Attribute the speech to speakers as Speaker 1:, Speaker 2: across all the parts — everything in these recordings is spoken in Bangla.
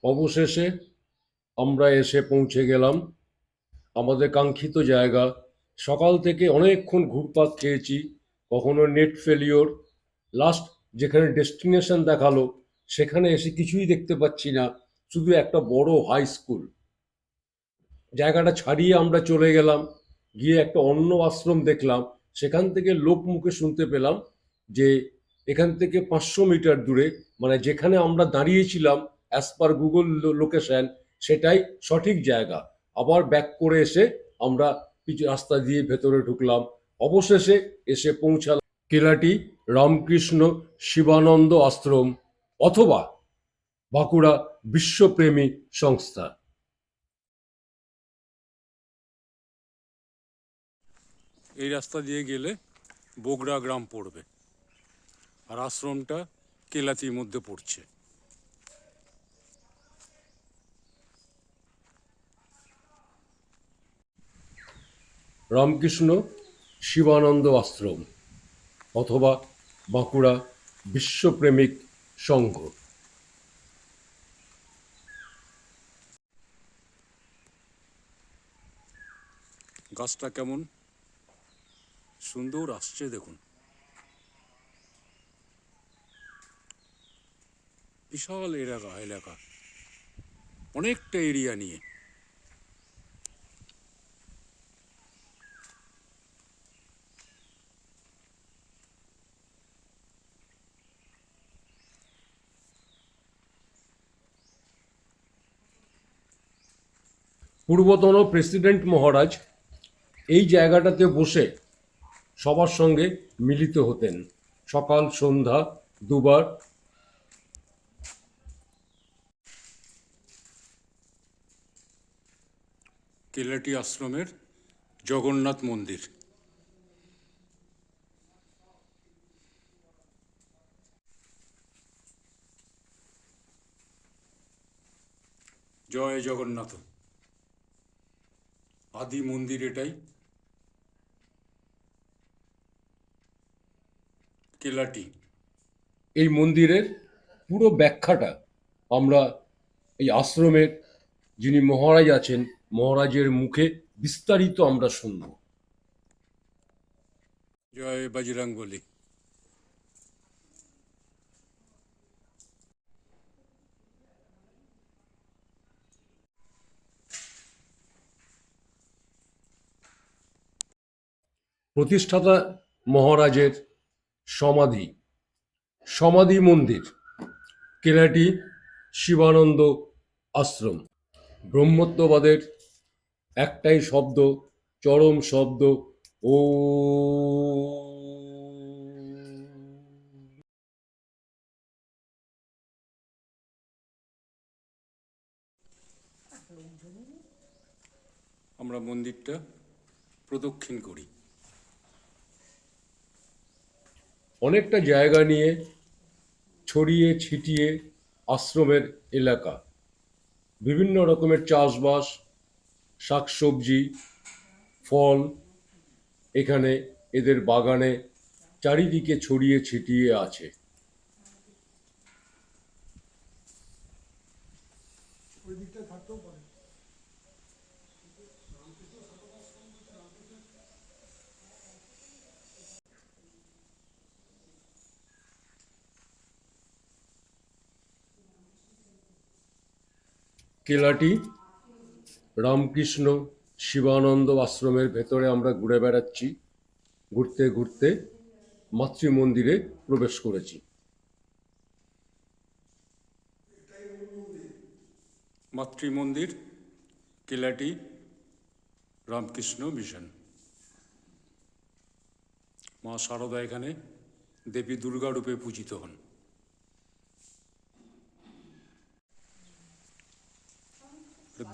Speaker 1: অবশেষে আমরা এসে পৌঁছে গেলাম আমাদের কাঙ্ক্ষিত জায়গা। সকাল থেকে অনেকক্ষণ ঘুরপাক খেয়েছি, কখনো নেট ফেলিওর, লাস্ট যেখানে ডেস্টিনেশন দেখালো সেখানে এসে কিছুই দেখতে পাচ্ছি না, শুধু একটা বড় হাই স্কুল। জায়গাটা ছাড়িয়ে আমরা চলে গেলাম, গিয়ে একটা অন্য আশ্রম দেখলাম। সেখান থেকে লোক মুখে শুনতে পেলাম যে এখান থেকে 500 মিটার দূরে, মানে যেখানে আমরা দাঁড়িয়েছিলাম অ্যাজ পার গুগল লোকেশন, সেটাই সঠিক জায়গা। আবার ব্যাক করে এসে আমরা কিছু রাস্তা দিয়ে ভেতরে ঢুকলাম। অবশেষে এসে পৌঁছালাম কেলাটি রামকৃষ্ণ শিবানন্দ আশ্রম, অথবা বাঁকুড়া বিশ্বপ্রেমী সংস্থা। এই রাস্তা দিয়ে গেলে বগুড়া গ্রাম পড়বে, আর আশ্রমটা কেলাচির মধ্যে পড়ছে। রামকৃষ্ণ শিবানন্দ আশ্রম অথবা বাঁকুড়া বিশ্বপ্রেমিক সংঘ। গাছটা কেমন সুন্দর আসছে দেখুন, বিশাল এলাকা, অনেকটা এরিয়া নিয়ে। পূর্বতন প্রেসিডেন্ট মহারাজ এই জায়গাটাতে বসে সবার সঙ্গে মিলিত হতেন, সকাল সন্ধ্যা দুবার। কেলাটি আশ্রমের জগন্নাথ মন্দির। জয় জগন্নাথ। আদি মন্দির এটাই, কেলাটি। এই মন্দিরের পুরো ব্যাখ্যাটা আমরা এই আশ্রমের যিনি মহারাজ আছেন, মহারাজের মুখে বিস্তারিত আমরা শুনব। জয় বজরংবলী। প্রতিষ্ঠাতা মহারাজের সমাধি, সমাধি মন্দির, কেলাটি শিবানন্দ আশ্রম। ব্রহ্মত্ববাদের একটাই শব্দ, চরম শব্দ, ও। আমরা মন্দিরটা প্রদক্ষিণ করি। অনেকটা জায়গা নিয়ে ছড়িয়ে ছিটিয়ে আশ্রমের এলাকা, বিভিন্ন রকমের চাষবাস, শাকসবজি, ফল এখানে এদের বাগানে চারিদিকে ছড়িয়ে ছিটিয়ে আছে। কেলাটি রামকৃষ্ণ শিবানন্দ আশ্রমের ভেতরে আমরা ঘুরে বেড়াচ্ছি। ঘুরতে ঘুরতে মাতৃমন্দিরে প্রবেশ করেছি। মাতৃমন্দির, কেলাটি রামকৃষ্ণ মিশন। মা শারদা এখানে দেবী দুর্গা রূপে পূজিত হন।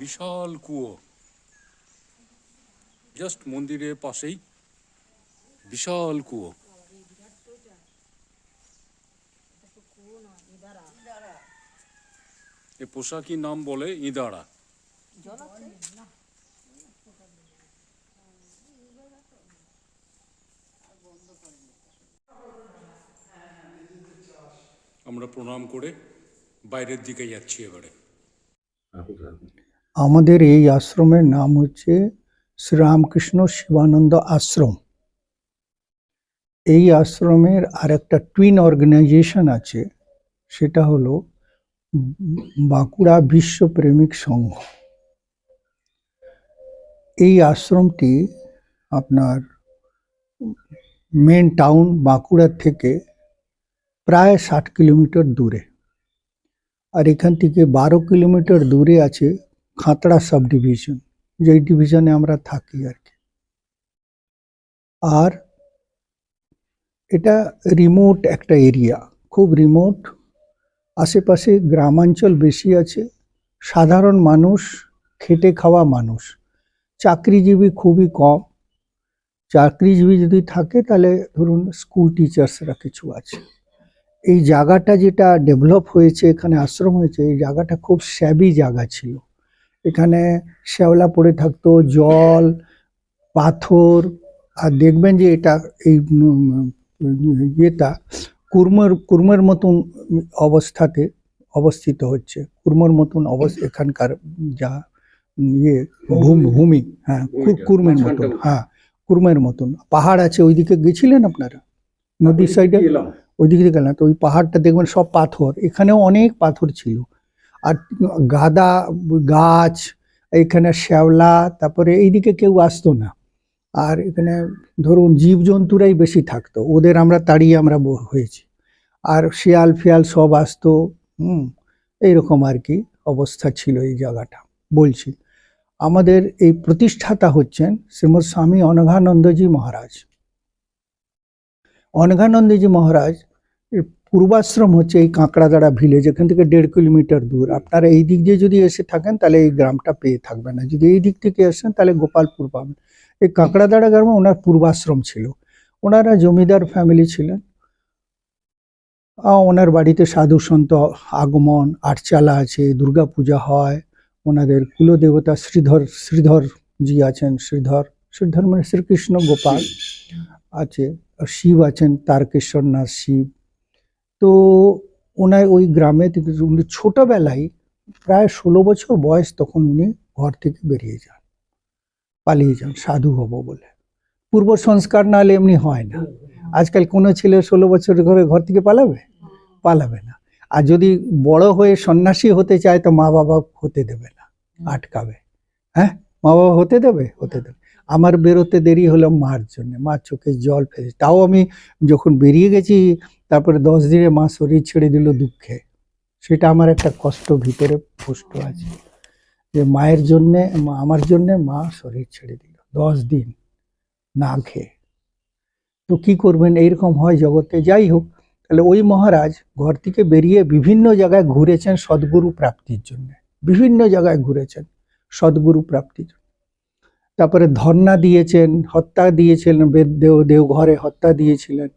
Speaker 1: বিশাল কুয়ো, জাস্ট মন্দিরের পাশেই বিশাল কুয়ো। এ পোশাকি নাম বলে ইদারা। আমরা প্রণাম করে বাইরের দিকে যাচ্ছি এবারে।
Speaker 2: আমাদের এই আশ্রমের নাম হচ্ছে শ্রীরামকৃষ্ণ শিবানন্দ আশ্রম। এই আশ্রমের আর একটা টুইন অর্গানাইজেশন আছে, সেটা হলো বাঁকুড়া বিশ্ব প্রেমিক সংঘ। এই আশ্রমটি আপনার মেন টাউন বাঁকুড়ার থেকে প্রায় 60 কিলোমিটার দূরে, আর এখান থেকে 12 কিলোমিটার দূরে আছে খাতড়া সাব ডিভিশন, যেই ডিভিশনে আমরা থাকি আর কি। আর এটা রিমোট একটা এরিয়া, খুব রিমোট, আশেপাশে গ্রামাঞ্চল বেশি আছে, সাধারণ মানুষ, খেটে খাওয়া মানুষ, চাকরিজীবী খুবই কম। চাকরিজীবী যদি থাকে তাহলে ধরুন স্কুল টিচার্সরা কিছু আছে। এই জায়গাটা যেটা ডেভেলপ হয়েছে, এখানে আশ্রম হয়েছে, এই জায়গাটা খুব শ্যাবি জায়গা ছিল। এখানে শ্যাওলা পড়ে থাকতো, জল, পাথর, আর দেখবেন যে এটা এই ইয়েটা কুর্মের মতন অবস্থাতে অবস্থিত হচ্ছে, কুর্মের মতন এখানকার যা ইয়ে ভূমি, হ্যাঁ কুর্মের মতন, হ্যাঁ কুর্মের মতন। পাহাড় আছে, ওইদিকে গেছিলেন আপনারা নদীর সাইডে? ওইদিকে গেলেন তো ওই পাহাড়টা দেখবেন সব পাথর, এখানেও অনেক পাথর ছিল, আর গাদা গাছ, এখানে শ্যাওলা, তারপরে এইদিকে কেউ আসতো না। আর এখানে ধরুন জীবজন্তুরাই বেশি থাকতো, ওদের আমরা তাড়িয়ে আমরা হয়েছি। আর শিয়াল ফিয়াল সব আসতো, এইরকম আর কি অবস্থা ছিল এই জায়গাটা। বলছি, আমাদের এই প্রতিষ্ঠাতা হচ্ছেন শ্রীমৎ স্বামী অনঘানন্দজি মহারাজ। অনঘানন্দজি মহারাজ পূর্বাশ্রম হচ্ছে এই কাঁকড়াদাড়া ভিলেজ, এখান থেকে 1.5 কিলোমিটার দূর। আপনারা এই দিক দিয়ে যদি এসে থাকেন তাহলে এই গ্রামটা পেয়ে থাকবেন না, যদি এই দিক থেকে আসেন তাহলে গোপালপুর পাবেন। এই কাঁকড়াদাড়া গ্রামে ওনার পূর্বাশ্রম ছিল। ওনারা জমিদার ফ্যামিলি ছিলেন। ওনার বাড়িতে সাধু সন্ত আগমন, আটচালা আছে, দুর্গা পূজা হয়। ওনাদের কুলদেবতা শ্রীধর জি আছেন, শ্রীধর মানে শ্রীকৃষ্ণ গোপাল আছে, আর শিব আছেন তারকেশ্বরনাথ শিব। তো ওনার ওই গ্রামে উনি ছোটবেলায় প্রায় 16 বছর বয়স, তখন উনি ঘর থেকে বেরিয়ে যান, পালিয়ে যান সাধু হব বলে। পূর্ব সংস্কার না হলে এমনি হয় না। আজকাল কোনো ছেলে 16 বছরের ঘর থেকে পালাবে না। আর যদি বড় হয়ে সন্ন্যাসী হতে চায় তো মা বাবা হতে দেবে না, আটকাবে। হ্যাঁ, মা বাবা হতে দেবে। আমার বেরোতে দেরি হলো মার জন্য, মার চোখে জল ফেলে, তাও আমি যখন বেরিয়ে গেছি তারপরে 10 দিনে মা শরীর ছেড়ে দিল দুঃখে। সেটা আমার একটা কষ্ট ভিতরে পুষ্ট আছে, যে মায়ের জন্যে, আমার জন্যে মা শরীর ছেড়ে দিল 10 দিন না খেয়ে। তো কি করবেন, এইরকম হয় জগতে। যাই হোক, তাহলে ওই মহারাজ ঘর থেকে বেরিয়ে বিভিন্ন জায়গায় ঘুরেছেন সদ্গুরু প্রাপ্তির জন্য, বিভিন্ন জায়গায় ঘুরেছেন সদ্গুরু প্রাপ্তির। তারপরে ধর্ণা দিয়েছেন, হত্যা দিয়েছিলেন, দেওঘরে হত্যা দিয়েছিলেন।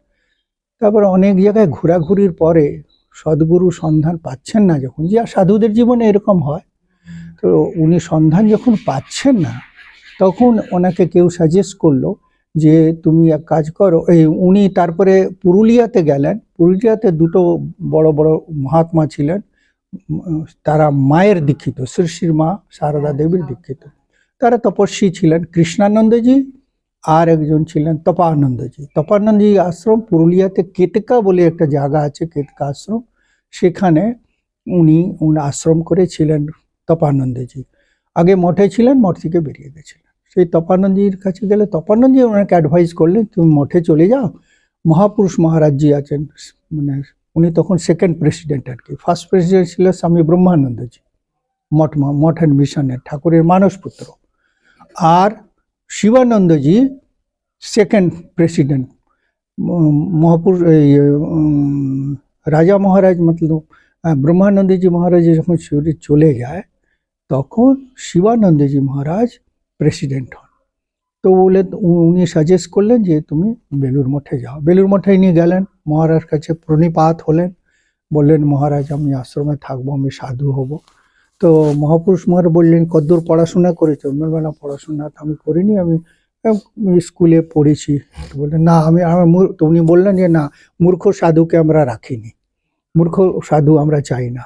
Speaker 2: তারপরে অনেক জায়গায় ঘোরাঘুরির পরে সদ্গুরু সন্ধান পাচ্ছেন না যখন, যে সাধুদের জীবনে এরকম হয়, তো উনি সন্ধান যখন পাচ্ছেন না, তখন ওনাকে কেউ সাজেস্ট করলো যে তুমি এক কাজ করো। উনি তারপরে পুরুলিয়াতে গেলেন। পুরুলিয়াতে দুটো বড় বড় মহাত্মা ছিলেন, তারা মায়ের দীক্ষিত, শ্রীশ্রীর মা সারদা দেবীর দীক্ষিত। তারা তপস্বী ছিলেন, কৃষ্ণানন্দজি আর একজন ছিলেন তপানন্দজি। তপানন্দজি আশ্রম পুরুলিয়াতে কেতকা বলে একটা জায়গা আছে, কেতকা আশ্রম, সেখানে উনি আশ্রম করেছিলেন তপানন্দজি। আগে মঠে ছিলেন, মঠ থেকে বেরিয়ে গেছিলেন। সেই তপানন্দজির কাছে গেলে তপানন্দজি ওনাকে অ্যাডভাইস করলেন তুমি মঠে চলে যাও, মহাপুরুষ মহারাজজি আছেন, মানে উনি তখন সেকেন্ড প্রেসিডেন্ট আর কি। ফার্স্ট প্রেসিডেন্ট ছিল স্বামী ব্রহ্মানন্দজি, মঠ অ্যান্ড মিশনের ঠাকুরের মানসপুত্র। আর শিবানন্দজি সেকেন্ড প্রেসিডেন্ট। মহাপুরুষ রাজা মহারাজ মতলব ব্রহ্মানন্দজি মহারাজ যখন চলে যায়, তখন শিবানন্দজি মহারাজ প্রেসিডেন্ট হন। তো বলে উনি সাজেস্ট করলেন যে তুমি বেলুর মঠে যাও। বেলুর মঠে নিয়ে গেলেন, মহারাজ কাছে প্রণিপাত হলেন, বললেন মহারাজ আমি আশ্রমে থাকবো, আমি সাধু হব। তো মহাপুরুষ মহারাজ বললেন কদ্দূর পড়াশোনা করেছো? না পড়াশোনা তো আমি করিনি, আমি স্কুলে পড়েছি। বললেন না তো উনি বললেন যে না, মূর্খ সাধুকে আমরা রাখিনি, মূর্খ সাধু আমরা চাই না,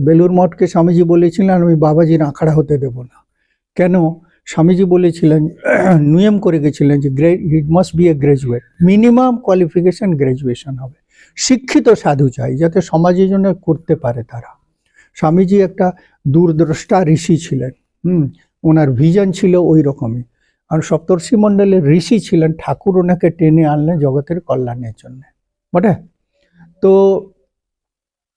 Speaker 2: বেলুর মঠকে স্বামীজি বলেছিলেন আমি বাবাজির আখড়া হতে দেব না। কেন? স্বামীজি বলেছিলেন, নিয়ম করে গেছিলেন যে it must B A graduate, minimum qualification graduation হবে, শিক্ষিত সাধু চাই যাতে সমাজের জন্য করতে পারে তারা। স্বামীজি একটা দূরদ্রষ্টা ঋষি ছিলেন, ওনার ভিজন ছিল ওই রকমই। আর সপ্তর্ষি মণ্ডলের ঋষি ছিলেন, ঠাকুর ওনাকে টেনে আনলেন জগতের কল্যাণের জন্য, বটে। তো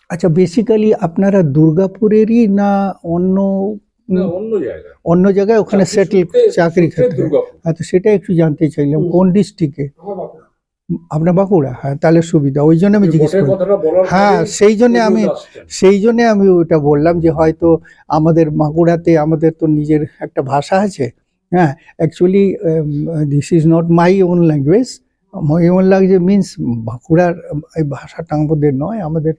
Speaker 2: আচ্ছা, বেসিক্যালি আপনারা দুর্গাপুরেরই না অন্য অন্য জায়গায় ওখানে সেটেল চাকরি ক্ষেত্রে? আচ্ছা, সেটা একটু জানতে চাইলাম, কোন ডিস্ট্রিক্টে? আপনার বাঁকুড়া? হ্যাঁ, তাহলে সুবিধা, ওই জন্য আমি জিজ্ঞেস করি। হ্যাঁ, সেই জন্য আমি ওটা বললাম যে হয়তো আমাদের বাঁকুড়াতে আমাদের তো নিজের একটা ভাষা আছে। হ্যাঁ, actually this is not my own language. My own language means বাঁকুড়ার এই ভাষাটা আমাদের নয়, আমাদের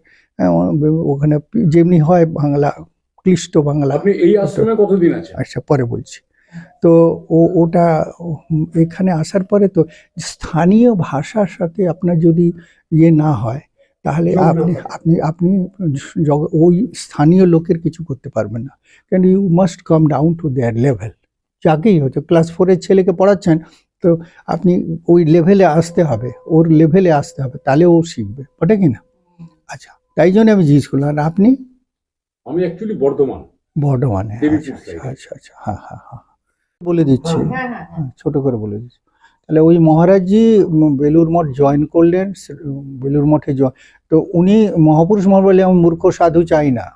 Speaker 2: ওখানে যেমনি হয় বাংলা, ক্লিষ্ট বাংলা।
Speaker 1: আপনি এই আশ্রমে কতদিন আছেন?
Speaker 2: আচ্ছা, পরে বলছি। তো ওটা এখানে আসার পরে তো স্থানীয় ভাষার সাথে আপনার যদি ইয়ে না হয় তাহলে আপনি ওই স্থানীয় লোকের কিছু করতে পারবেন না। কেন, you must come down to their level. যাকেই হচ্ছে ক্লাস 4-এর ছেলেকে পড়াচ্ছেন, তো আপনি ওই লেভেলে আসতে হবে, ওর লেভেলে আসতে হবে, তাহলে ও শিখবে, ওটা কি না? আচ্ছা, তাই জন্য আমি জিজ্ঞেস করলাম। আর আপনি?
Speaker 1: আমি অ্যাকচুয়ালি বর্ধমানে।
Speaker 2: আচ্ছা আচ্ছা, হ্যাঁ হ্যাঁ হ্যাঁ, বলে দিচ্ছি, ছোট করে বলে দিচ্ছি। তাহলে ওই মহারাজজি বেলুর মঠ জয়েন করলেন, বেলুর মঠে তো উনি মহাপুরুষ মহারাজ বলে আমি মূর্খ সাধু চাই না,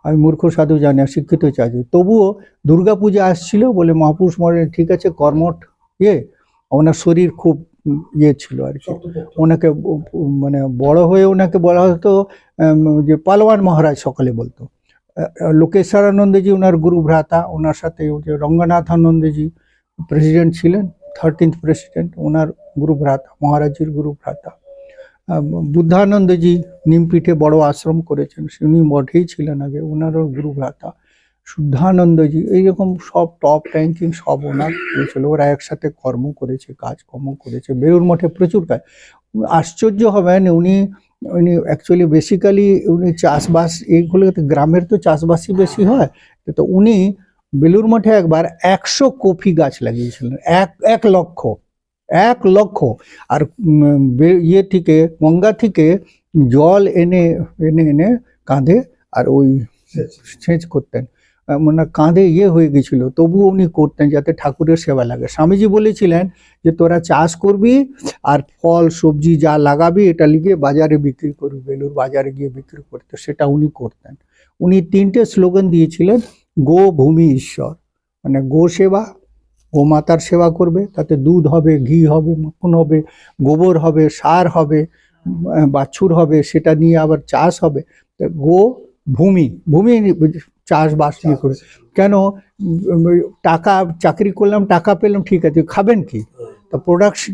Speaker 2: আমি মূর্খ সাধু চাই না, শিক্ষিত চাই। তবুও দুর্গাপূজা আসছিল বলে মহাপুরুষ মহারাজ ঠিক আছে কর্মঠ ওনার শরীর খুব ইয়ে ছিল আর কি, ওনাকে মানে বড় হয়ে ওনাকে বলা হতো যে পালোয়ান মহারাজ সকলে বলতো। লোকেশ্বরানন্দজি ওনার গুরু ভ্রাতা, ওনার সাথে যে রঙ্গনাথানন্দজি প্রেসিডেন্ট ছিলেন, 13th প্রেসিডেন্ট, ওনার গুরু ভ্রাতা, মহারাজজির গুরু ভ্রাতা। বুদ্ধানন্দজি নিমপিঠে বড় আশ্রম করেছেন, উনি মঠেই ছিলেন আগে, ওনারও গুরু ভ্রাতা। শুদ্ধানন্দজি, এইরকম সব টপ র্যাঙ্কিং সব ওনার ছিল, ওরা একসাথে কর্ম করেছে, কাজকর্ম করেছে বেলুর মঠে প্রচুর কাজ। আশ্চর্য হবেন, উনি অ্যাকচুয়ালি বেসিক্যালি উনি চাষবাস, এইগুলো গ্রামের তো চাষবাসই বেশি হয়, তো উনি বেলুর মঠে একবার 100 কফি গাছ লাগিয়েছিলেন, 1 লক্ষ। আর ইয়ে থেকে গঙ্গা থেকে জল এনে এনে এনে কাঁধে আর ওই সেচ করতেন, মানে কাঁধে ইয়ে হয়ে গেছিল, তবুও উনি করতেন যাতে ঠাকুরের সেবা লাগে। স্বামীজি বলেছিলেন যে তোরা চাষ করবি আর ফল সবজি যা লাগাবি এটা লিখে বাজারে বিক্রি করবি, বেলুর বাজারে গিয়ে বিক্রি করতে, সেটা উনি করতেন। উনি 3টে স্লোগান দিয়েছিলেন, গো ভূমি ঈশ্বর, মানে গো সেবা, গোমাতার সেবা করবে, তাতে দুধ হবে, ঘি হবে, মাখন হবে, গোবর হবে, সার হবে, বাছুর হবে, সেটা নিয়ে আবার চাষ হবে। গো ভূমি চাষবাস নিয়ে করে। কেন, টাকা চাকরি করলাম টাকা পেলাম ঠিক আছে, খাবেন কি? তা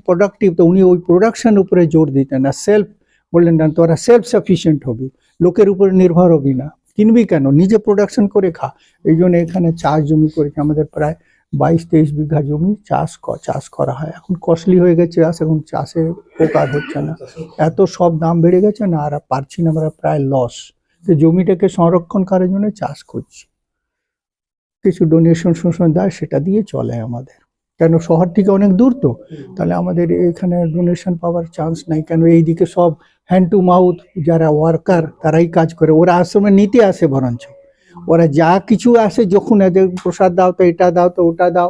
Speaker 2: প্রোডাক্টিভ, তো উনি ওই প্রোডাকশন উপরে জোর দিতেন না, সেলফ বললেন না তোরা সেলফ সাফিসিয়েন্ট হবি, লোকের উপরে নির্ভর হবি না, কিনবি কেন, নিজে প্রোডাকশন করে খা। এই জন্য এখানে চাষ জমি করেছে, আমাদের প্রায় 22-23 বিঘা জমি চাষ করা হয়। এখন কস্টলি হয়ে গেছে চাষ, এখন চাষে উপকার হচ্ছে না, এত সব দাম বেড়ে গেছে না, আর পারছি না, আমরা প্রায় লস। তো জমিটাকে সংরক্ষণ করার জন্য চাষ করছি, কিছু ডোনেশন দেয়, সেটা দিয়ে চলে আমাদের। কেন, শহর থেকে অনেক দূর তো, তাহলে আমাদের এখানে ডোনেশন পাওয়ার চান্স নাই। কেন, এইদিকে সব হ্যান্ড টু মাউথ, যারা ওয়ার্কার তারাই কাজ করে, ওরা আশ্রমে নিতে আসে, বরঞ্চ ওরা যা কিছু আসে, যখন এদের প্রসাদ দাও তো এটা দাও তো ওটা দাও,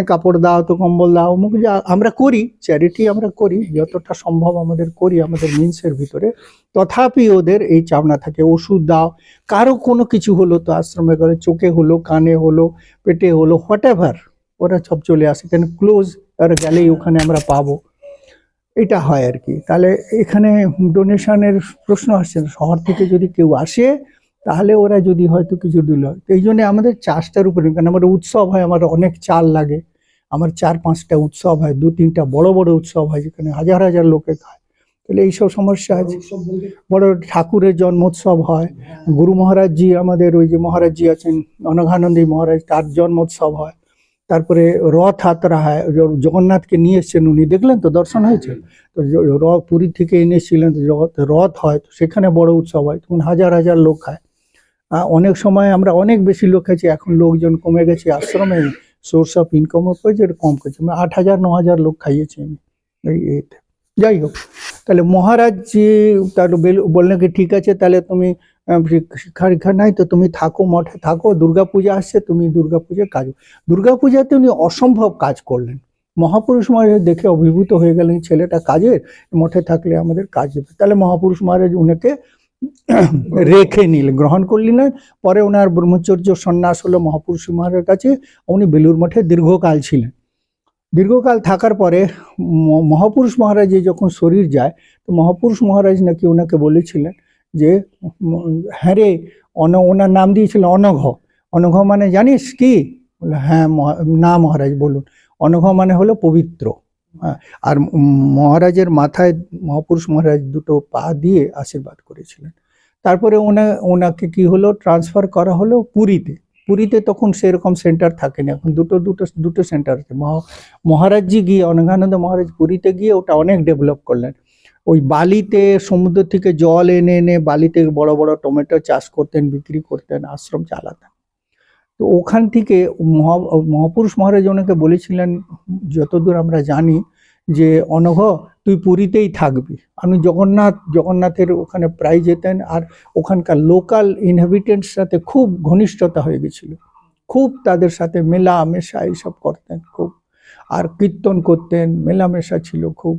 Speaker 2: কাপড় দাও তো কম্বল দাও, অমুক যা আমরা করি, চ্যারিটি আমরা করি, যতটা সম্ভব আমাদের করি আমাদের মিন্সের ভিতরে। তথাপি ওদের এই চাওনা থাকে, ওষুধ দাও, কারো কোনো কিছু হলো তো আশ্রমে গেলে, চোখে হলো, কানে হলো, পেটে হলো, হোয়াট এভার, ওরা সব চলে আসে, কেন ক্লোজ, আর গেলেই ওখানে আমরা পাবো, এটা হয় আর কি। তাহলে এখানে ডোনেশনের প্রশ্ন আসছে না, শহর থেকে যদি কেউ আসে তাহলে ওরা যদি হয়তো কিছু দিল। এই জন্য আমাদের চাষটার উপরে, কারণ আমার উৎসব হয়, আমার অনেক চাল লাগে, আমার 4-5টা উৎসব হয়, 2-3টা বড় বড় উৎসব হয় যেখানে হাজার হাজার লোকে খায়। তাহলে এইসব সমস্যা আছে। বড় ঠাকুরের জন্মোৎসব হয়, গুরু মহারাজজি, আমাদের ওই যে মহারাজজি আছেন অনঘানন্দী মহারাজ, তার জন্মোৎসব হয়, তারপরে রথ যাত্রা হয়, জগন্নাথকে নিয়ে এসছেন উনি, দেখলেন তো, দর্শন হয়েছে তো। পুরী থেকে এনেছিলেন তো, রথ হয় তো সেখানে বড় উৎসব হয়, তখন হাজার হাজার লোক খায়। অনেক সময় আমরা অনেক বেশি লোক খাচ্ছি, এখন লোকজন কমে গেছে, আশ্রমে সোর্স অফ ইনকামও করেছে, কম করেছে, 8,000-9,000 লোক খাইয়েছি আমি এই এতে। যাই হোক, তাহলে মহারাজ তার বললেন কি ঠিক আছে, তাহলে তুমি শিক্ষা নাই তো তুমি থাকো, মঠে থাকো, দুর্গাপূজা আসছে, তুমি দুর্গাপূজার কাজ। দুর্গাপূজাতে উনি অসম্ভব কাজ করলেন। মহাপুরুষ মহারাজ দেখে অভিভূত হয়ে গেলেন, ছেলেটা কাজের, মঠে থাকলে আমাদের কাজ হবে। তাহলে মহাপুরুষ মহারাজ উনাকে রেখে নিলেন, গ্রহণ করলেন। পরে ওনার ব্রহ্মচর্য সন্ন্যাস হলো মহাপুরুষ মহারাজের কাছে। উনি বেলুর মঠে দীর্ঘকাল ছিলেন। দীর্ঘকাল থাকার পরে মহাপুরুষ মহারাজের যখন শরীর যায়, তো মহাপুরুষ মহারাজ নাকি ওনাকে বলেছিলেন যে হ্যাঁ রে, ওনার নাম দিয়েছিলেন অনঘ। অনঘ মানে জানিস কি? বলে হ্যাঁ না মহারাজ বলুন। অনঘ মানে হলো পবিত্র। হ্যাঁ, আর মহারাজের মাথায় মহাপুরুষ মহারাজ দুটো পা দিয়ে আশীর্বাদ করেছিলেন। তারপরে ওনাকে কি হলো, ট্রান্সফার করা হলো পুরীতে। পুরীতে তখন সেরকম সেন্টার থাকেনি, এখন দুটো সেন্টার আছে। মহারাজজি গিয়ে, অনঘানন্দ মহারাজ পুরীতে গিয়ে ওটা অনেক ডেভেলপ করলেন। ওই বালিতে সমুদ্র থেকে জল এনে এনে বালিতে বড় বড় টমেটো চাষ করতেন, বিক্রি করতেন, আশ্রম চালাতেন। তো ওখান থেকে মহাপুরুষ মহারাজ ওনাকে বলেছিলেন, যতদূর আমরা জানি, যে অনঘ তুই পুরীতেই থাকবি। আমি জগন্নাথের ওখানে প্রায় যেতেন, আর ওখানকার লোকাল ইনহ্যাবিটেন্টস সাথে খুব ঘনিষ্ঠতা হয়ে গেছিল, খুব তাদের সাথে মেলামেশা এইসব করতেন খুব, আর কীর্তন করতেন, মেলামেশা ছিল খুব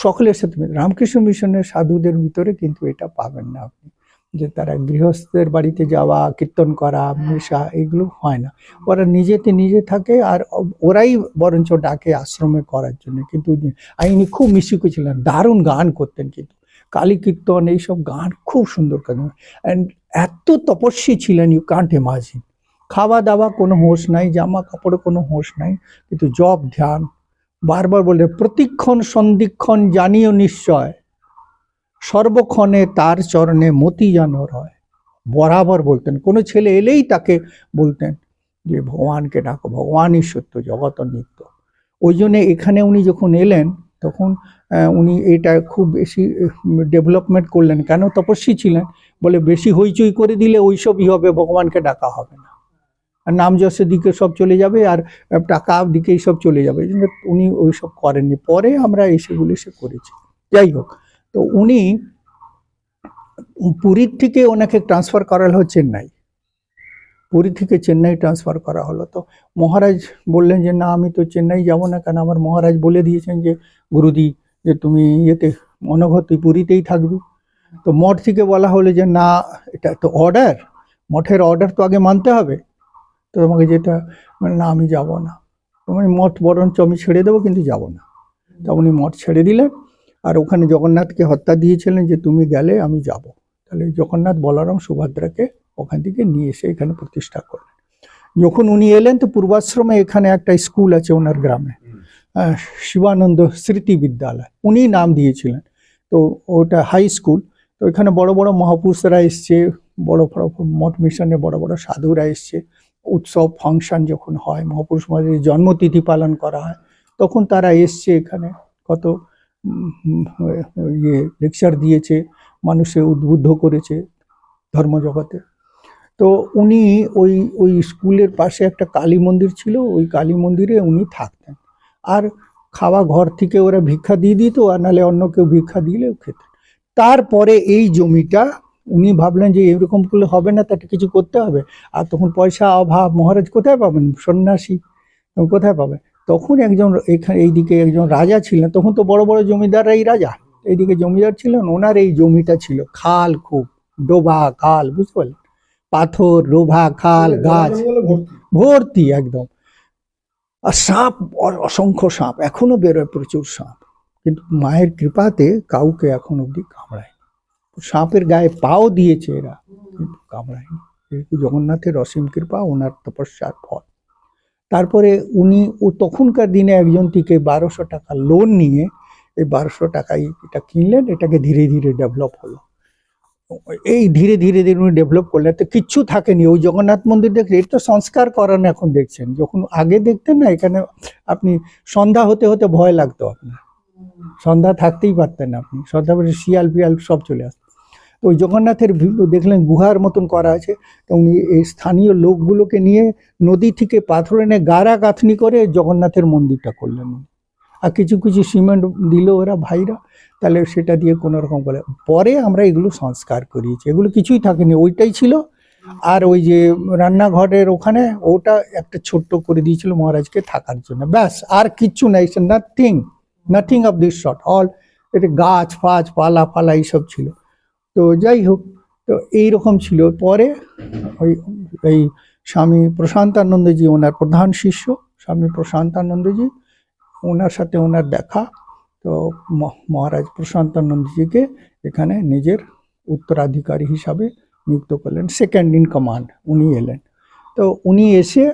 Speaker 2: সকলের সাথে। রামকৃষ্ণ মিশনের সাধুদের ভিতরে কিন্তু এটা পাবেন না আপনি, যে তারা গৃহস্থের বাড়িতে যাওয়া, কীর্তন করা, মেশা, এগুলো হয় না। ওরা নিজে থাকে, আর ওরাই বরঞ্চ ডাকে আশ্রমে করার জন্য। কিন্তু ইনি খুব মিশুক ছিলেন, দারুণ গান করতেন, কিন্তু কালী কীর্তন এইসব গান খুব সুন্দর করেন। অ্যান্ড এত তপস্বী ছিলেন, ইউ কান্ট ইমাজিন। খাওয়া দাওয়া কোনো হোশ নাই, জামা কাপড়ে কোনো হোশ নাই, কিন্তু জপ ধ্যান বারবার বলে, প্রতিক্ষণ সন্ধিক্ষণ জানিও নিশ্চয়, সর্বক্ষণে তার চরণে মতি যেন রয়। বরাবর বলতেন, কোনো ছেলে এলেই তাকে বলতেন যে ভগবানকে ডাকো, ভগবানই সত্য, জগৎ নিত্য। ওই জন্যে এখানে উনি যখন এলেন, তখন উনি এটা খুব বেশি ডেভেলপমেন্ট করলেন। কেন? তপস্বী ছিলেন বলে, বেশি হইচই করে দিলে ওইসবই হবে, ভগবানকে ডাকা হবে না, আর নাম যশের দিকে সব চলে যাবে, আর টাকা দিকেই সব চলে যাবে। এই জন্য উনি ওইসব করেননি। পরে আমরা সেগুলি করেছি। যাই হোক, তো উনি পুরীর থেকে ওনাকে ট্রান্সফার করা হলো চেন্নাই। পুরী থেকে চেন্নাই ট্রান্সফার করা হলো। তো মহারাজ বললেন যে না, আমি তো চেন্নাই যাব না, কারণ আমার মহারাজ বলে দিয়েছেন যে গুরুজি, যে তুমি অনঘ তুই পুরীতেই থাকবি। তো মঠ থেকে বলা হলো যে না, এটা তো অর্ডার, মঠের অর্ডার তো আগে মানতে হবে, তো তোমাকে যেটা, না আমি যাব না, তুমি মঠ বরঞ্চ আমি ছেড়ে দেবো, কিন্তু যাব না। তা উনি মঠ ছেড়ে দিলেন, আর ওখানে জগন্নাথকে হত্যা দিয়েছিলেন যে তুমি গেলে আমি যাব। তাহলে জগন্নাথ বলরাম সুভদ্রাকে ওখান থেকে নিয়ে এসে এখানে প্রতিষ্ঠা করলেন। যখন উনি এলেন, তো পূর্বাশ্রমে এখানে একটা স্কুল আছে ওনার গ্রামে, শিবানন্দ স্মৃতি বিদ্যালয় উনি নাম দিয়েছিলেন। তো ওটা হাই স্কুল। তো এখানে বড় বড় মহাপুরুষরা এসছে, বড় বড় মঠ মিশনে বড় বড় সাধুরা এসছে। উৎসব ফাংশন যখন হয়, মহাপুরুষ মহারাজের জন্মতিথি পালন করা হয়, তখন তারা এসছে এখানে, কত লেকচার দিয়েছে, মানুষে উদ্বুদ্ধ করেছে ধর্মজগতে। তো উনি ওই স্কুলের পাশে একটা কালী মন্দির ছিল, ওই কালী মন্দিরে উনি থাকতেন। আর খাওয়া ঘর থেকে ওরা ভিক্ষা দিয়ে দিত, আর নাহলে অন্য কেউ ভিক্ষা দিলেও খেতেন। তারপরে এই জমিটা উনি ভাবলেন যে এরকম করলে হবে না, তাকে কিছু করতে হবে। আর তখন পয়সা অভাব, মহারাজ কোথায় পাবেন, সন্ন্যাসী কোথায় পাবে। তখন এইদিকে একজন রাজা ছিলেন, তখন তো বড় বড় জমিদাররাই রাজা, এইদিকে জমিদার ছিলেন। ওনার এই জমিটা ছিল খাল, খুব ডোবা খাল, বুঝতে পারলেন, পাথর, ডোবা খাল, গাছ ভর্তি একদম। আর সাপ, অসংখ্য সাপ, এখনো বেরোয় প্রচুর সাপ, কিন্তু মায়ের কৃপাতে কাউকে এখন অব্দি কামড়ায়। সাপের গায়ে পাও দিয়েছে এরা, কিন্তু কামড়ায়নি। জগন্নাথের অসীম কৃপা, ওনার তপস্যার ফল। তারপরে উনি তখনকার দিনে একজন থেকে 1200 টাকা লোন নিয়ে এই 1200 টাকায় এটা কিনলেন। এটাকে ধীরে ধীরে ডেভেলপ হলো। এই ধীরে ধীরে ধীরে উনি ডেভেলপ করলেন, তো কিচ্ছু থাকেনি। ওই জগন্নাথ মন্দির দেখলে এটা তো সংস্কার করানো এখন দেখছেন, যখন আগে দেখতেন না এখানে আপনি সন্ধ্যা হতে হতে ভয় লাগতো, আপনার সন্ধ্যা থাকতেই পারতেন না, আপনি সন্ধ্যা বলে শিয়াল ফিয়াল সব চলে আসতো। তো ওই জগন্নাথের দেখলেন গুহার মতন করা আছে, তো উনি এই স্থানীয় লোকগুলোকে নিয়ে নদী থেকে পাথর এনে গাড়া গাঁথনি করে জগন্নাথের মন্দিরটা করলেন। আর কিছু কিছু সিমেন্ট দিল ওরা ভাইরা, তাহলে সেটা দিয়ে কোনো রকম করে পরে আমরা এগুলো সংস্কার করিয়েছি। এগুলো কিছুই থাকেনি, ওইটাই ছিল। আর ওই যে রান্নাঘরের ওখানে ওটা একটা ছোট্ট করে দিয়েছিল মহারাজকে থাকার জন্য, ব্যাস, আর কিচ্ছু নাই। Nothing of this short, all এটা গাছ ফাছ পালা ফালা এইসব ছিল। তো যাই হোক, তো এইরকম ছিল। পরে ওই এই স্বামী প্রশান্তানন্দজি, ওনার প্রধান শিষ্য স্বামী প্রশান্তানন্দজি, ওনার সাথে ওনার দেখা, তো মহারাজ প্রশান্তানন্দজিকে এখানে নিজের উত্তরাধিকারী হিসাবে নিযুক্ত করলেন, সেকেন্ড ইন কমান্ড উনি এলেন। তো উনি এসে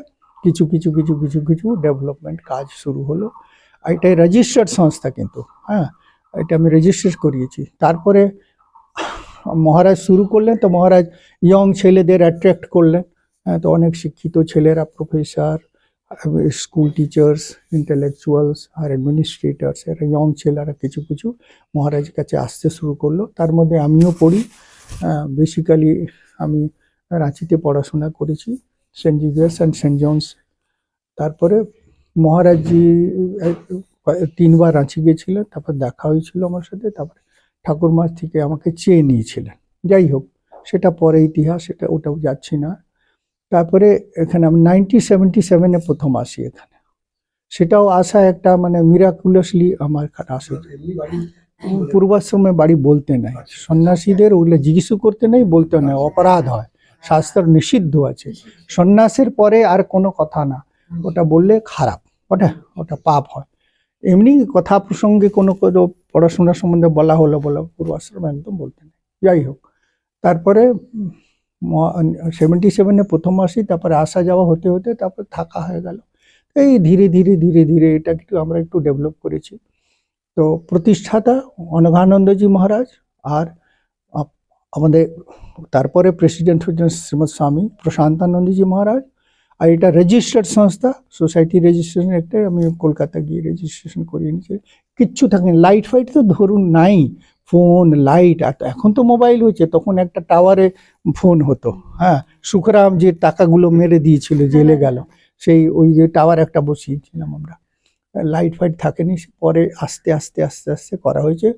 Speaker 2: কিছু কিছু কিছু কিছু কিছু ডেভেলপমেন্ট কাজ শুরু হলো। এটাই রেজিস্টার্ড সংস্থা কিন্তু, হ্যাঁ, এটা আমি রেজিস্টার করিয়েছি। তারপরে মহারাজ শুরু করলেন, তো মহারাজ ইয়ং ছেলেদের অ্যাট্রাক্ট করলেন। হ্যাঁ, তো অনেক শিক্ষিত ছেলেরা, প্রফেসর, স্কুল টিচার্স, ইন্টেলেকচুয়ালস আর অ্যাডমিনিস্ট্রেটার্স, এরা ইয়ং ছেলেরা কিছু কিছু মহারাজের কাছে আসতে শুরু করলো। তার মধ্যে আমিও পড়ি। বেসিক্যালি আমি রাঁচিতে পড়াশোনা করেছি, Saint Xavier's and Saint John's. তারপরে মহারাজজি 3বার রাঁচি গিয়েছিলেন, তারপর দেখা হয়েছিল আমার সাথে, তারপরে ঠাকুরমার থেকে আমাকে চেয়ে নিয়েছিলেন। যাই হোক, সেটা পরে ইতিহাস, সেটা ওটাও যাচ্ছি না। তারপরে এখানে আমি 1977-এ প্রথম আসি এখানে। সেটাও আসা একটা মানে মিরাকুলাসলি আমার আসে। পূর্বাশ্রমে বাড়ি বলতে নাই, সন্ন্যাসীদের ওগুলো জিজ্ঞেস করতে নেই, বলতে নেই, অপরাধ হয়, শাস্ত্র নিষিদ্ধ আছে। সন্ন্যাসের পরে আর কোনো কথা না, ওটা বললে খারাপ, ওটা পাপ হয়। এমনি কথা প্রসঙ্গে কোনো পড়াশোনার সম্বন্ধে বলা হলো পূর্বাশ্রম একদম বলতে নেই। যাই হোক, তারপরে 77-এ প্রথম আসি, তারপরে আসা যাওয়া হতে হতে তারপরে থাকা হয়ে গেল। এই ধীরে ধীরে ধীরে ধীরে এটা আমরা একটু ডেভেলপ করেছি। তো প্রতিষ্ঠাতা অনঘানন্দজি মহারাজ, আর আমাদের তারপরে প্রেসিডেন্ট হচ্ছেন শ্রীমৎ স্বামী প্রশান্তানন্দজি মহারাজ। আর এটা রেজিস্টার্ড সংস্থা, সোসাইটি রেজিস্ট্রেশন একটা আমি কলকাতা গিয়ে রেজিস্ট্রেশন করিয়ে নিয়েছি। কিচ্ছু থাকে, লাইট ফাইট তো ধরুন নাই, ফোন লাইট, আর এখন তো মোবাইল হয়েছে, তখন একটা টাওয়ারে ফোন হতো। হ্যাঁ, সুখরাম যে টাকাগুলো মেরে দিয়েছিল, জেলে গেল, সেই ওই যে টাওয়ার একটা বসিয়েছিলাম আমরা। লাইট ফাইট থাকেনি, পরে আস্তে আস্তে আস্তে আস্তে করা হয়েছে।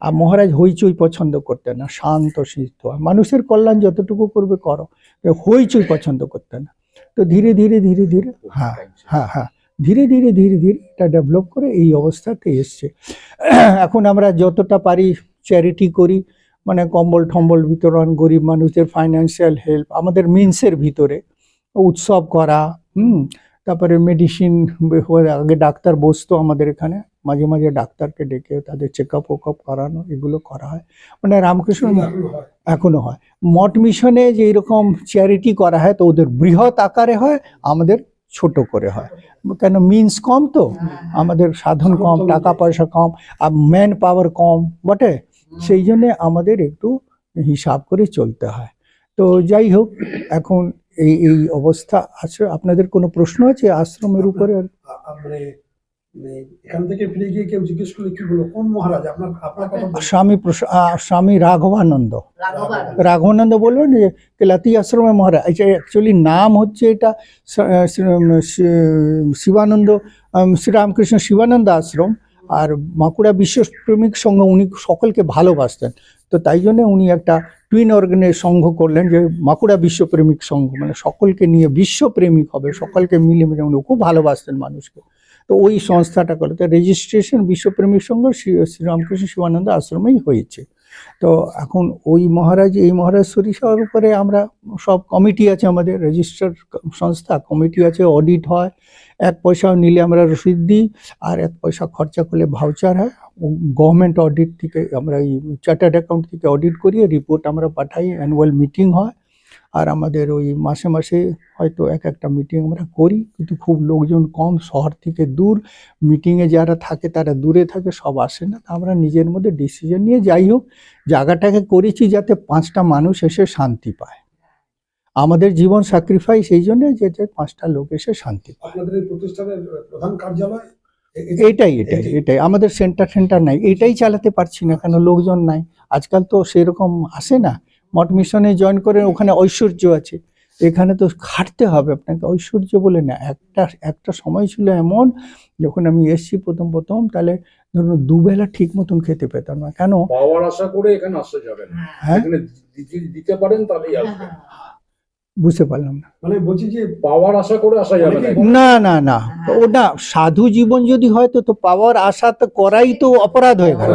Speaker 2: আর মহারাজ হইচই পছন্দ করতেন না, শান্ত শিষ্ট, মানুষের কল্যাণ যতটুকু করবে করো, হইচই পছন্দ করতেন না। তো ধীরে ধীরে ধীরে ধীরে হ্যাঁ হ্যাঁ হ্যাঁ ধীরে ধীরে ধীরে ধীরে এটা ডেভেলপ করে এই অবস্থাতে এসছে। এখন আমরা যতটা পারি চ্যারিটি করি, মানে কম্বল ঠম্বল বিতরণ, গরিব মানুষদের ফাইন্যান্সিয়াল হেল্প, আমাদের মিন্সের ভিতরে উৎসব করা, তারপরে মেডিসিন, আগে ডাক্তার বসতো আমাদের এখানে, মাঝে মাঝে ডাক্তারকে ডেকে তাদের চেক আপ করানো, এগুলো করা হয়। মানে রামকৃষ্ণ এখনো হয়। মঠ মিশনে যে এরকম চ্যারিটি করা হয়, তো ওদের বৃহৎ আকারে হয়, আমাদের ছোট করে হয়। কেন, মিন্স কম, তো আমাদের সাধন কম, টাকা পয়সা কম, আর ম্যান পাওয়ার কম বটে, সেই জন্যে আমাদের একটু হিসাব করে চলতে হয়। তো যাই হোক, এখন এই এই অবস্থা আছে। আপনাদের কোনো প্রশ্ন আছে আশ্রমের উপরে?
Speaker 3: এখান থেকে ফিরে গিয়ে কেউ জিজ্ঞেস করলে কি বলবো, কোন মহারাজ আপনার
Speaker 2: স্বামী রাঘবানন্দ বলবেন যে কেলাতি আশ্রমে মহারাজ। এটা অ্যাকচুয়ালি নাম হচ্ছে, এটা শিবানন্দ, শ্রীরামকৃষ্ণ শিবানন্দ আশ্রম। আর বাঁকুড়া বিশ্বপ্রেমিক সংঘ, উনি সকলকে ভালোবাসতেন, তো তাই জন্য উনি একটা টুইন অর্গানের সংঘ করলেন, যে বাঁকুড়া বিশ্বপ্রেমিক সংঘ, মানে সকলকে নিয়ে বিশ্বপ্রেমিক হবে, সকলকে মিলে মিলে, উনি খুব ভালোবাসতেন মানুষকে। তো ওই সংস্থাটা করে, তো রেজিস্ট্রেশন বিশ্বপ্রেমিক সংঘ শ্রীরামকৃষ্ণ শিবানন্দ আশ্রমেই হয়েছে। তো এখন ওই মহারাজ, এই মহারাজ সরিষার উপরে আমরা সব কমিটি আছে, আমাদের রেজিস্টার্ড সংস্থা কমিটি আছে, অডিট হয়, 1 পয়সাও নিলে আমরা রসিদ দিই, আর 1 পয়সা খরচা করলে ভাউচার হয়। গভর্নমেন্ট অডিট থেকে আমরা এই চার্টার্ড অ্যাকাউন্ট থেকে অডিট করিয়ে রিপোর্ট আমরা পাঠাই, অ্যানুয়াল মিটিং হয়। আর আমাদের ওই মাসে মাসে হয়তো একটা মিটিং আমরা করি, কিন্তু খুব লোকজন কম, শহর থেকে দূর, মিটিংয়ে যারা থাকে তারা দূরে থাকে, সব আসে না। তা আমরা নিজের মধ্যে ডিসিশন নিয়ে যাই হোক জায়গাটাকে করেছি যাতে 5টা মানুষ এসে শান্তি পায়। আমাদের জীবন স্যাক্রিফাইস এই জন্য যে 5টা লোক এসে শান্তি পায়।
Speaker 3: আপনাদের এই প্রতিষ্ঠানের প্রধান কার্যালয়
Speaker 2: এটাই আমাদের সেন্টার নাই, এটাই চালাতে পারছি না, কেন লোকজন নাই। আজকাল তো সেরকম আসে না। মঠ মিশনে জয়েন করে ওখানে ঐশ্বর্য আছে, এখানে তো খাটতে হবে আপনাকে, ঐশ্বর্য বলে না। একটা সময় ছিল এমন, যখন আমি এসছি প্রথম তাহলে ধরুন দুবেলা ঠিক মতন খেতে পেতাম না। কেন?
Speaker 1: পাওয়ার আশা করে এখানে আসা যাবে না।
Speaker 2: হ্যাঁ,
Speaker 1: এখানে দিতে পারেন তাহলেই আসবেন।
Speaker 2: বুঝতে পারলাম না।
Speaker 3: মানে বলছি যে
Speaker 1: পাওয়ার আশা করে আসা যাবে না।
Speaker 2: না ওটা সাধু জীবন যদি হয় তো পাওয়ার আশা তো করাই তো অপরাধ হয়ে গেল।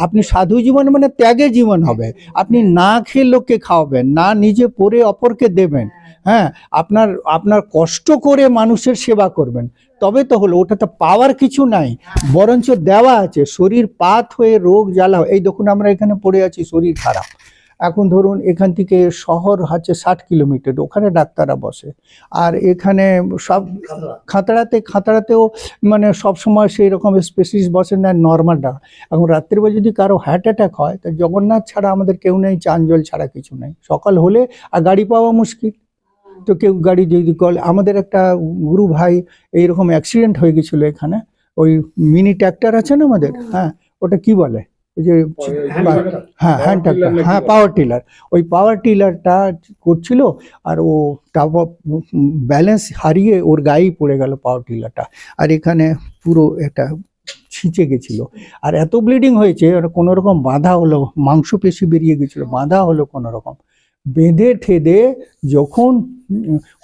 Speaker 2: আপনি সাধু জীবন মানে ত্যাগের জীবন হবে। আপনি না খেয়ে লোককে খাওয়াবেন, না নিজে পরে অপরকে দেবেন, হ্যাঁ, আপনার কষ্ট করে মানুষের সেবা করবেন, তবে তো হলো। ওটা তো পাওয়ার কিছু নাই, বরঞ্চ দেওয়া আছে। শরীর পাত হয়ে রোগ জ্বালা, এই দেখুন আমরা এখানে পড়ে আছি, শরীর খারাপ। এখন ধরুন এখান থেকে শহর হচ্ছে 60 কিলোমিটার, ওখানে ডাক্তাররা বসে। আর এখানে সব খাতড়াতেও মানে সবসময় সেই রকম স্পেশালিস্ট বসেন না, নর্মাল ডাক্তার। এখন রাত্রিবেলা যদি কারো হার্ট অ্যাটাক হয়, তা জগন্নাথ ছাড়া আমাদের কেউ নেই, চাঞ্জল ছাড়া কিছু নেই। সকাল হলে আর গাড়ি পাওয়া মুশকিল, তো কেউ গাড়ি যদি আমাদের একটা গুরু ভাই এইরকম অ্যাক্সিডেন্ট হয়ে গেছিলো এখানে। ওই মিনি ট্র্যাক্টর আছে না আমাদের, হ্যাঁ, ওটা কি বলে, ওই যে হ্যাঁ হ্যান্ড ট্র্যাক্টর, হ্যাঁ পাওয়ার টিলার, ওই পাওয়ার টিলারটা করছিল, আর ও ব্যালেন্স হারিয়ে ওর গায়েই পড়ে গেল পাওয়ার টিলারটা। আর এখানে পুরো একটা ছিঁচে গেছিল, আর এত ব্লিডিং হয়েছে, আর কোনো রকম বাঁধা হলো, মাংসপেশি বেরিয়ে গেছিল, বাঁধা হলো কোনো রকম, বেঁধে ঠেদে যখন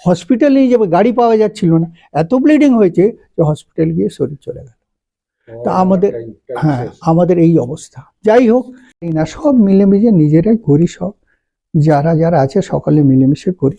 Speaker 2: হসপিটালে নিয়ে যাবে গাড়ি পাওয়া যাচ্ছিল না, এত ব্লিডিং হয়েছে যে হসপিটাল গিয়ে শরীর চলে গেল। তা আমাদের এই অবস্থা। যাই হোক না, সব মিলেমিশে নিজেরাই করি, সব যারা আছে সকলে মিলেমিশে করি।